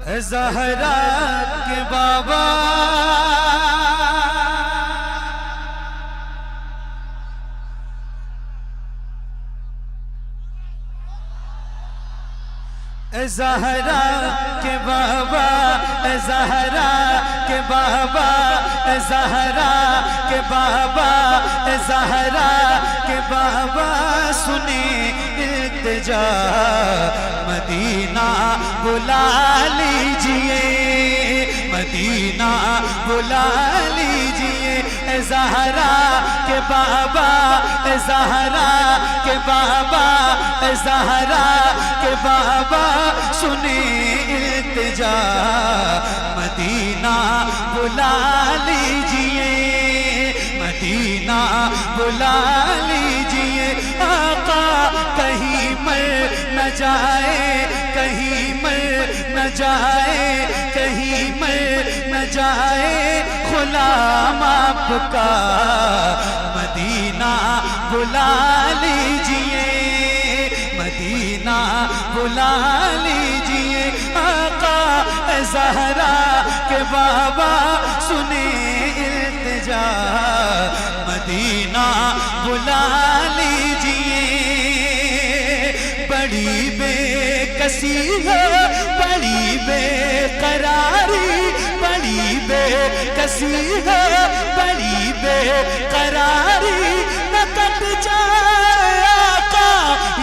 ज़हरा के बाबा ज़हरा के बाबा ज़हरा के बाबा ज़हरा के बाबा ज़हरा के बाबा सुने इल्तिजा मदीना बुला लीजिए मदीना बुला लीजिए ज़हरा के बाबा ज़हरा के बाबा ज़हरा के बाबा सुने इल्तिजा मदीना बुला लीजिए मदीना बुला लीजिए आका कहीं मर न जाए कहीं मर न जाए कहीं मर न जाए गुलाम आपका मदीना बुला लीजिए मदीना बुला लीजिए आका ज़हरा के बाबा सुने इल्तिजा मदीना बुला लीजिए बड़ी बेकसी है बड़ी बेकरारी बड़ी बेकसी है बड़ी बेकरारी न कट जाए आका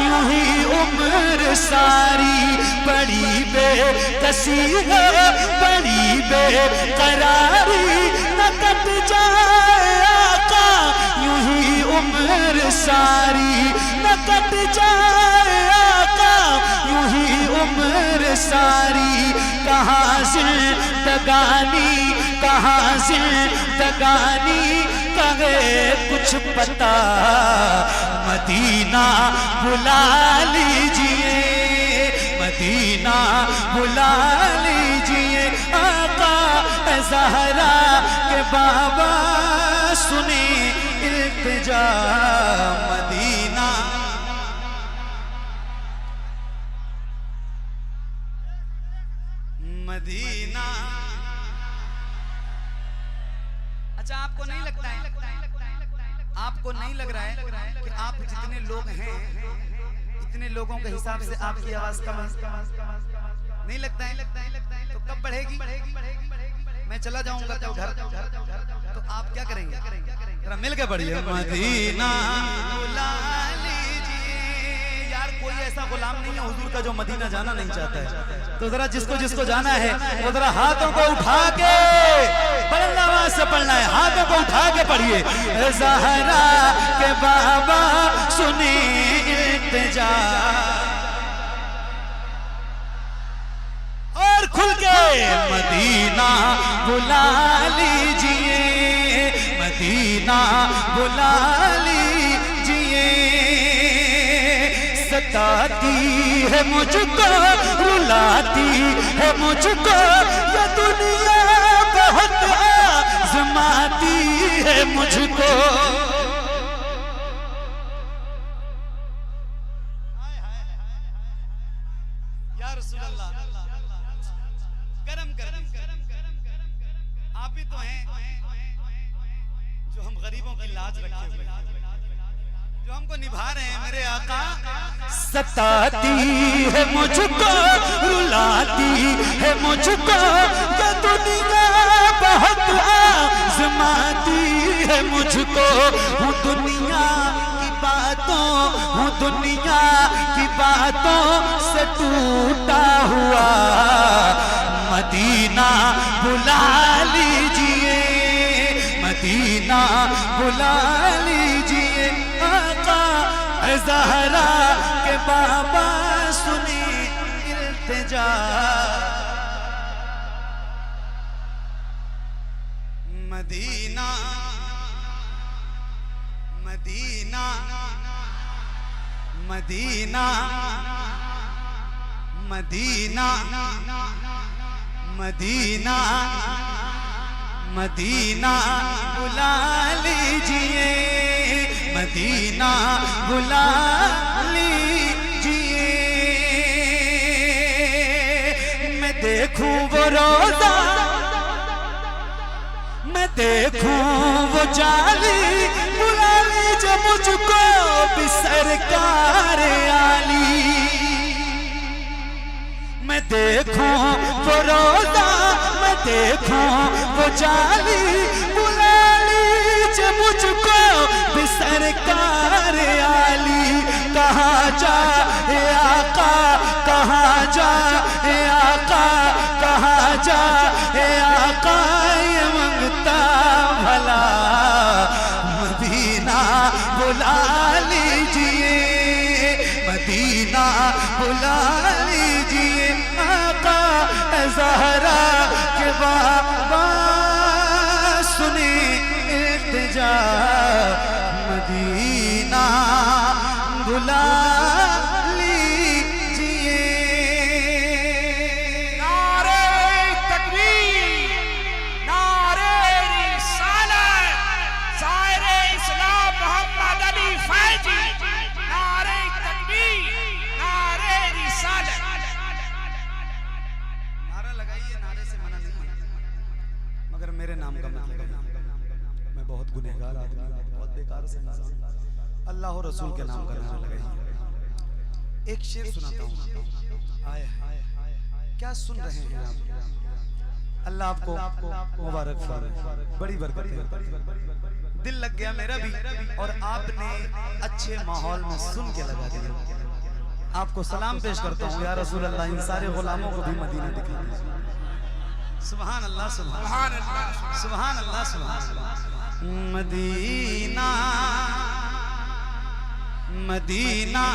यूं ही उम्र सारी बड़ी बेकसी है बड़ी बेकरारी न कट जाए आका यूं ही उम्र सारी न कट जाए आका यूं ही उम्र सारी कहाँ जिंदगानी कहाँ जिंदगानी कहे कुछ पता मदीना बुला लीजिए मदीना बुला लीजिए आका ज़हरा के बाबा सुने इल्तिजा मदीना मदीना। अच्छा आपको नहीं लगता है आपको नहीं लग रहा है कि आप जितने लोग हैं इतने लोगों के हिसाब से आपकी आवाज कम नहीं लगता है तो कब बढ़ेगी मैं चला जाऊंगा कल घर तो आप क्या करेंगे जरा मिल के बढ़िए मदीना बुला लीजिए यार कोई ऐसा गुलाम नहीं है हुजूर का जो मदीना जाना नहीं चाहता है तो जरा जिसको जिसको जाना है वो जरा हाथों को उठा के पढ़ना आवाज से पढ़ना है हाथों को उठा के पढ़िए ज़हरा के बाबा सुने इल्तिजा और खुल के मदीना बुला लीजिए मदीना बुला लीजिए सताती है मुझको रुलाती है मुझको ये दुनिया बहुत आज़माती है मुझको या रसूल अल्लाह गरम आप ही तो हैं जो हम गरीबों की लाज रखे हुए जो हमको निभा रहे हैं मेरे आका सताती है मुझको रुलाती है मुझको ये दुनिया बहुत आज़माती है मुझको हूँ दुनिया की बातों हूँ दुनिया की बातों से टूटा हुआ मदीना बुला लीजिए मदीना बुला लीजिए आका ज़हरा के बाबा सुनी इल्तिजा Madina Medina Medina Medina Medina Medina बुला लीजिए मदीना बुला लीजिए मैं देखूं वो रोजा, मैं देखूं वो जाली, बुला लीजिए मुझको भी सरकार आली। मैं देखूं वो रोजा, मैं देखूं वो जाली, बुला लीजिए मुझको भी सरकार आली। कहाँ जा हे आका, कहाँ जा हे आका, कहाँ जा हे आका, ये मंगता भला मदीना बुला लीजिए, मदीना बुला लीजिए। आका ज़हरा के बाबा सुने इल्तिजा, मदीना बुला लीजिए। नारे तकबीर, नारे रिसालत, सायरे इस्लाम मोहम्मद अली फैजी। नारे तकबीर, नारे रिसालत। नारा लगाइए, नारे से मना नहीं है, मगर मेरे नाम का मत लगाइए। मैं बहुत गुनहगार आदमी हूं, बहुत बेकार से इंसान। अल्लाह और रसूल के नाम का नारा लगाइए। एक शेर सुनाता हूँ। आए क्या सुन रहे हैं आप? अल्लाह आपको मुबारक फरमाए, बड़ी बरकत है। दिल लग गया मेरा भी, और आपने अच्छे माहौल में सुन के लगा दिया। आपको सलाम पेश करता हूँ। या रसूल अल्लाह, इन सारे गुलामों को भी मदीना दिखा दीजिए। सुभान अल्लाह, सुभान अल्लाह, सुभान अल्लाह, सुभान अल्लाह। मदीना मदीना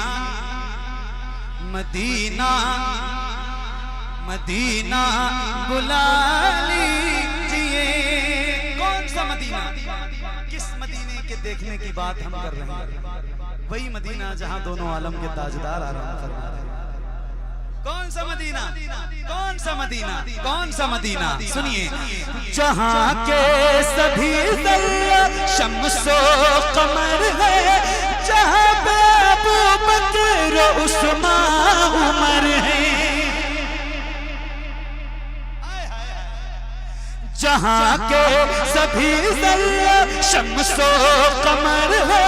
मदीना मदीना बुला लीजिए। कौन सा मदीना? किस मदीने के देखने की बात हम कर रहे हैं? वही मदीना जहां दोनों आलम के ताजदार आराम फरमा रहे हैं। कौन सा मदीना? कौन सा मदीना? कौन सा मदीना? सुनिए। जहां के सभी ज़र्रा शम्सो कमर है, जहां पे अबू बकर उस्मान उमर है, जहां के सभी ज़र्रा शम्सो कमर है,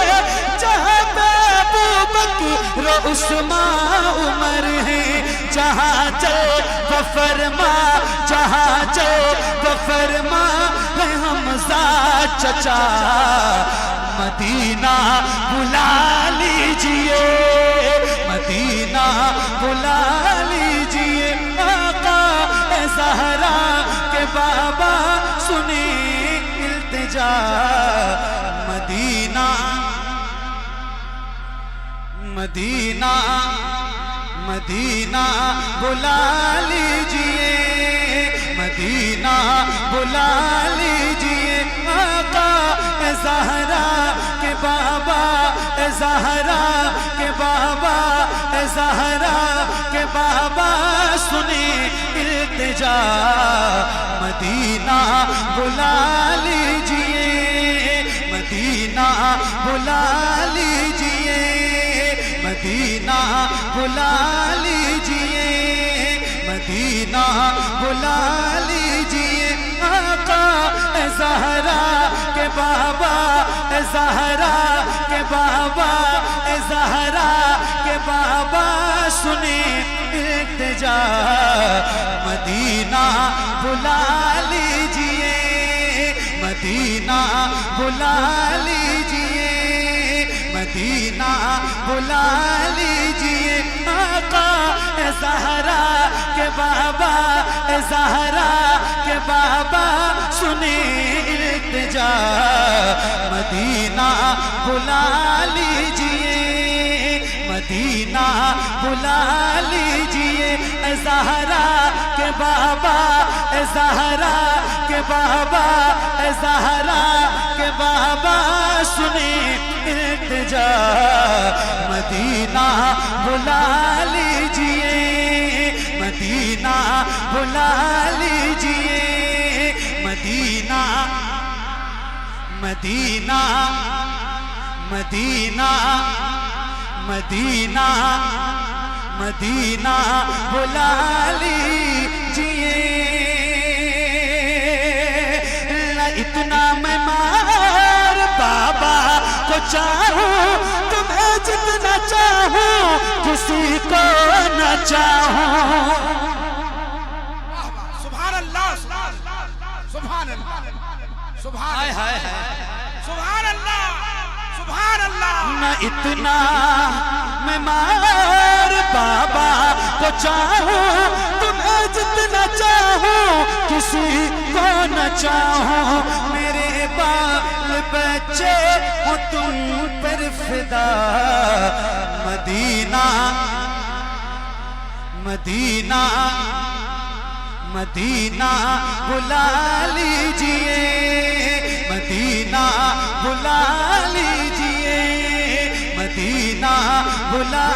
जहां पे अबू बकर उस्मान उमर है। जहां चल वो फरमा, जहां चल वो फरमा है हमज़ा चचा, मदीना बुला लीजिए, मदीना बुला लीजिए। आका ज़हरा के बाबा सुने इल्तिजा, मदीना मदीना मदीना बुला लीजिए, मदीना बुला लीजिए। आका ज़हरा के बाबा, ज़हरा के बाबा, ज़हरा के बाबा सुने इल्तिजा, मदीना बुला लीजिए, मदीना बुला लीजिए, मदीना बुला लीजिए, मदीना बुला लीजिए। आका ज़हरा के बाबा, ज़हरा के बाबा, ज़हरा के बाबा सुने इल्तिजा, मदीना बुला लीजिए, मदीना बुला लीजिए, मदीना बुला लीजिए। आका ज़हरा के बाबा, ज़हरा के बाबा सुने इल्तिजा, मदीना बुला लीजिए, मदीना बुला लीजिए। ज़हरा के बाबा, ज़हरा के बाबा, ज़हरा के बाबा सुने इल्तिजा, मदीना बुला लीजिए, मदीना बुला लीजिए, Medina Medina Medina Medina Medina बुला लीजिए। लीजिए न इतना मैं मार बाबा को चाहूं, तुम्हें जितना चाहूं किसी को न चाहूं। सुभान अल्लाह, सुभान अल्लाह, सुभान सुभान अल्लाह, सुभान अल्लाह। न इतना मैं मार बाबा को चाहूं, तुम्हें जितना चाहूं किसी को न चाहूं। मेरे बाल बच्चे हो तुम पर फिदा, मदीना मदीना मदीना बुला लीजिए, मदीना बुला लीजिए, मदीना बुला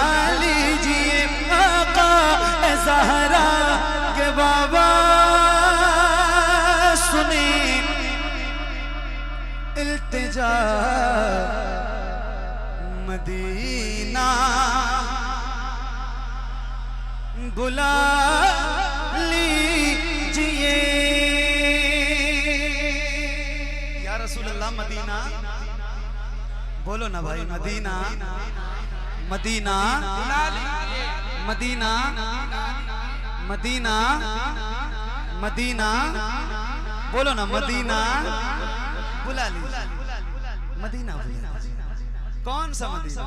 लीजिए। आका ज़हरा के बाबा सुने इल्तिजा, मदीना बुला लीजिए। या रसूल अल्लाह मदीना बोलो ना भाई, Medina Medina Medina Medina Medina बोलो ना, मदीना बुला लीजिए, मदीना बुला। कौन सा मदीना,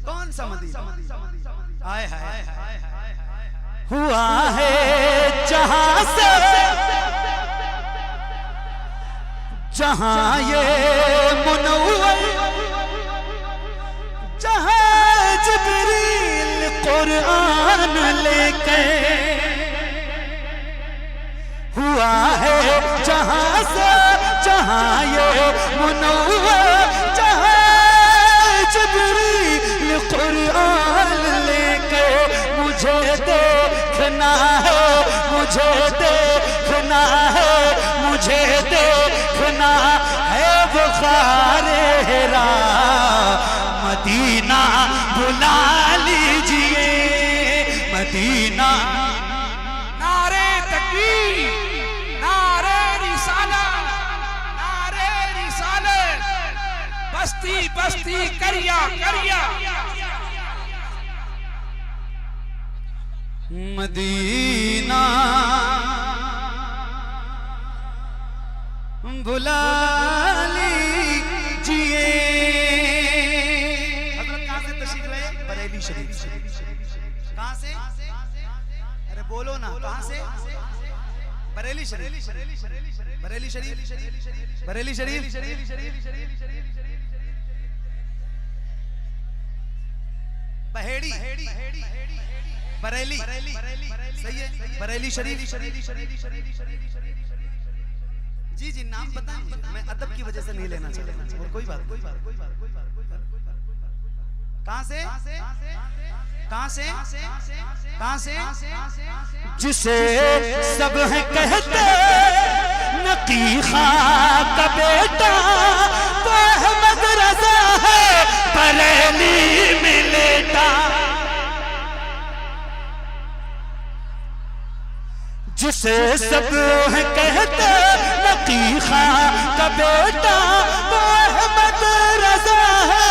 कौन सा मदीना? आए हाय हुआ है जहां से जहां ये मुनव्वर, जहां जिब्रील कुरान लेके। हुआ है जहां से जहां ये मुनव्वर, जहां जिब्रील कुरान लेके। मुझे देखना है, मुझे देखना है, मुझे देखना है बुखारे हेरा, मदीना बुला लीजिए, मदीना। नारे तकबीर, नारे रिसालत, नारे रिसालत, बस्ती बस्ती करिया करिया। मदीना बुला लीजिए। हज़रत कहाँ से तशरीफ लाए? बरेली शरीफ। कहाँ से? अरे बोलो ना, कहाँ से? बरेली शरीफ, बरेली शरीफ, बरेली शरीफ, बहेड़ी, बरेली, सही है, बरेली शरीफ। जी जी नाम पता है मुझे, मैं अदब की वजह से नहीं लेना चाहता, और कोई बात। कहाँ से? कहाँ से? कहाँ से? जिसे सब है कहते नकी खां का बेटा, वो अहमद रज़ा है बरेली में लेटा। जिसे सब है कहते नकी खां का बेटा, वो अहमद रज़ा है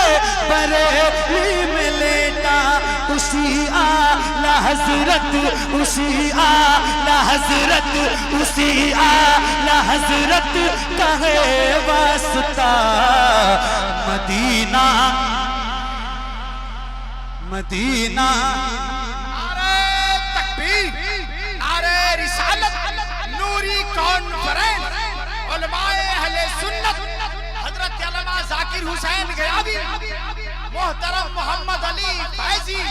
बरेली में लेटा। उसी आला हज़रत, उसी आला हज़रत, उसी आला हज़रत का है वास्ता, मदीना मदीना। नारे तकबीर, नारे रिसालत, नूरी कॉन्फ्रेंस, उलमाए अहले सुन्नत, हजरत अल्लामा जाकिर हुसैन गयाबी, मोहतरम मोहम्मद अली फैजी।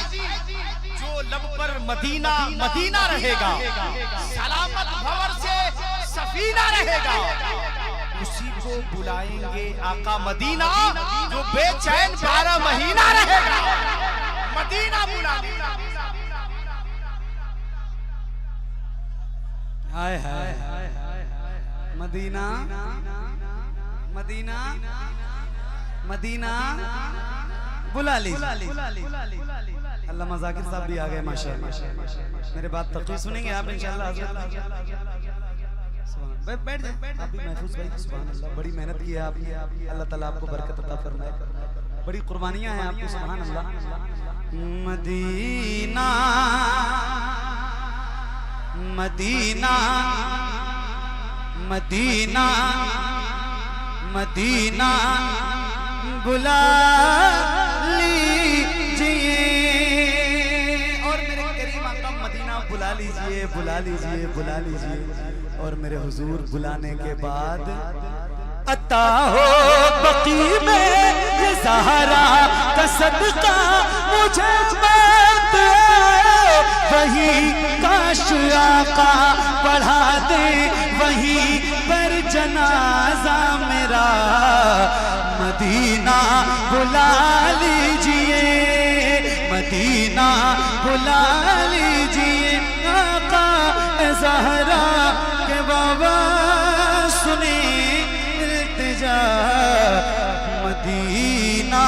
जो लब पर मदीना मदीना रहेगा, सलामत भंवर से सफीना रहेगा, उसी को बुलाएंगे आका मदीना। जो बेचैन 12 महीना रहेगा, मदीना बुलाएंगे। हाय हाय मदीना मदीना मदीना बुला ली। अल्लामा जाकिर साहब भी आ गए माशाअल्लाह। मेरे बात तकरीर सुनेंगे आप इंशाअल्लाह। बैठ जाए आप भी महफूज भाई। सुभान अल्लाह, बड़ी मेहनत की है आपने, अल्लाह ताला आपको बरकत अता फरमाए। बड़ी कुर्बानियां हैं आपकी, सुभान अल्लाह। मदीना मदीना मदीना मदीना बुला लीजिए। और मेरे करीम आका मदीना बुला लीजिए, बुला लीजिए, बुला लीजिए। और मेरे हुजूर बुलाने के बाद अता हो बकी में ये सहारा का सदका मुझे मत वही काश आका पढ़ा दे वहीं पर जनाजा मेरा। मदीना बुला लीजिए, मदीना बुला लीजिए। आका ज़हरा के बाबा सुने इल्तिजा। मदीना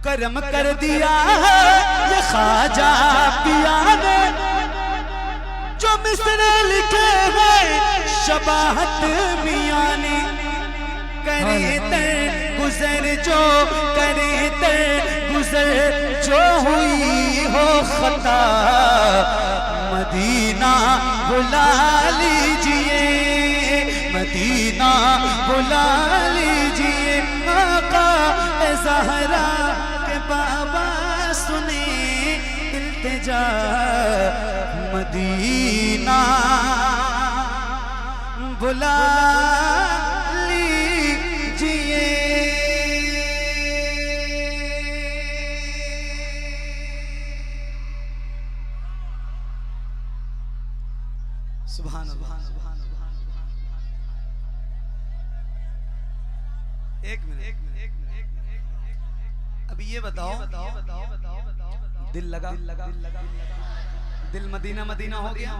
करम कर दिया ये ख्वाजा पिया ने, जो मिसरे लिखे हैं शबाहत मियां ने। करे तर गुजर जो, करे तर गुजर जो हुई हो खता। मदीना बुला लीजिए, मदीना बुला लीजिए। आका ज़हरा के बाबा सुने इल्तिजा। मदीना बुला लीजिए। सुभान अल्लाह। एक मिनट, अभी ये बताओ, दिल लगा, दिल मदीना मदीना हो गया।